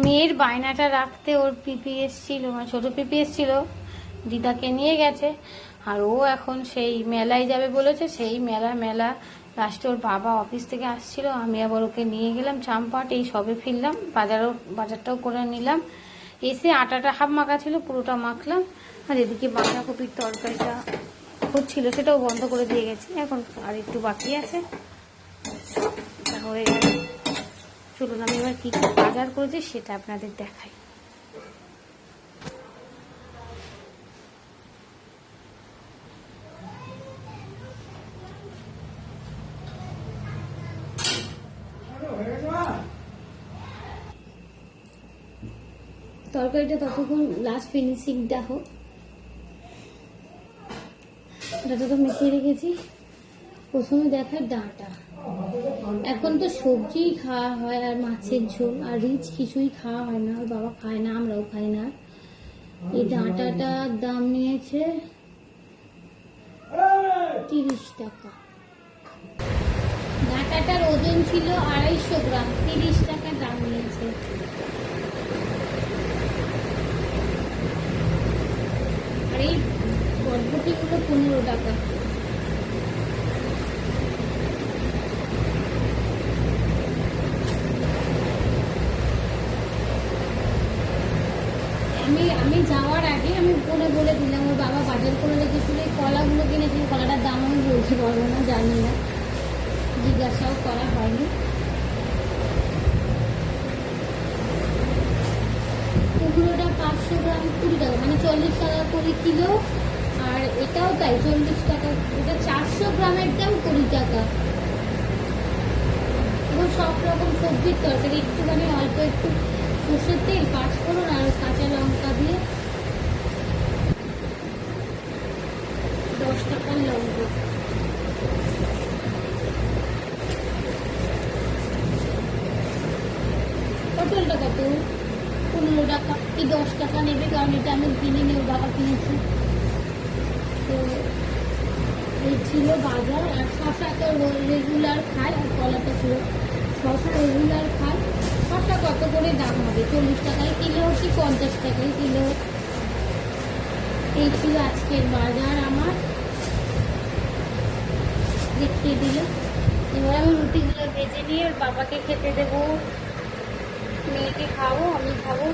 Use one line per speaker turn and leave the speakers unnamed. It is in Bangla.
মেয়ের বায়নাটা রাখতে ওর পিপি এসছিল, মানে ছোটো পিপি এসছিল, দিদাকে নিয়ে গেছে। আর ও এখন সেই মেলায় যাবে বলেছে, সেই মেলা লাস্টে ওর বাবা অফিস থেকে আসছিল, আমি আবার ওকে নিয়ে গেলাম চাম্পাট, এই সবে ফিরলাম, বাজারটাও করে নিলাম। এসে আটাটা হাফ মাখা ছিল, পুরোটা মাখলাম। আর এদিকে বাঁধাকপির তরকারিটা হচ্ছিল, সেটাও বন্ধ করে দিয়ে গেছি, এখন আর একটু বাকি আছে, হয়ে গেল। চলুন আমি এবার কী কী বাজার করেছি সেটা আপনাদের দেখাই। তরকারিটা ততক্ষণ লাস্ট ফিনিশিংটা হোক, ডাঁটা তো মিশিয়ে রেখেছি। প্রথমে দেখায় ডাঁটা, এখন তো সবজিই খাওয়া হয় আর মাছের ঝোল, আর রিচ কিছুই খাওয়া হয় না, ওর বাবা খায় না, আমরাও খাই না। এই ডাঁটাটার দাম নিয়েছে 30 টাকা। ডাঁটাটার ওজন ছিল 250 গ্রাম, 30 টাকা দাম নিয়েছে। আর এই বরবটিগুলো 15 টাকা। আমি যাওয়ার আগে আমি ফোনে বলে দিলাম, ওর বাবা বাজার করে রেখেছিল, এই কলাগুলো কিনেছিল, কলাটার দাম আমি বলতে পারবো না, জানি না, জিজ্ঞাসাও করা হয়নি। ওগুলোটা 500 গ্রাম 20 টাকা, মানে 40 টাকা করে কিলো। আর এটাও তাই 40 টাকা, এটা 400 গ্রামের দাম 20 টাকা। এবং সব রকম সবজির তরকারি, একটুখানি অল্প একটু সর্ষের তেল, পাঁচফোড়ন আর কাঁচা লঙ্কা দিয়ে 10 টাকার লঙ্কা। পটলটা কত? 15 টাকা। এই 10 টাকা নেবে, কারণ এটা আমি কিনে নিয়ে বাবা কিনেছি। তো এই ছিল বাজার। আর শশা তো রেগুলার খাই, আর কলাটা ছিল, শশা রেগুলার খাই। শশা কত করে দাম হবে? 40 টাকায় কিলো কি 50 টাকায় কিলো? এই ছিল আজকের বাজার আমার, দেখিয়ে দিল। এবার আমি রুটিগুলো ভেজে নিয়ে ওর বাবাকে খেতে দেবো, মেয়েকে খাবো, আমি খাবো।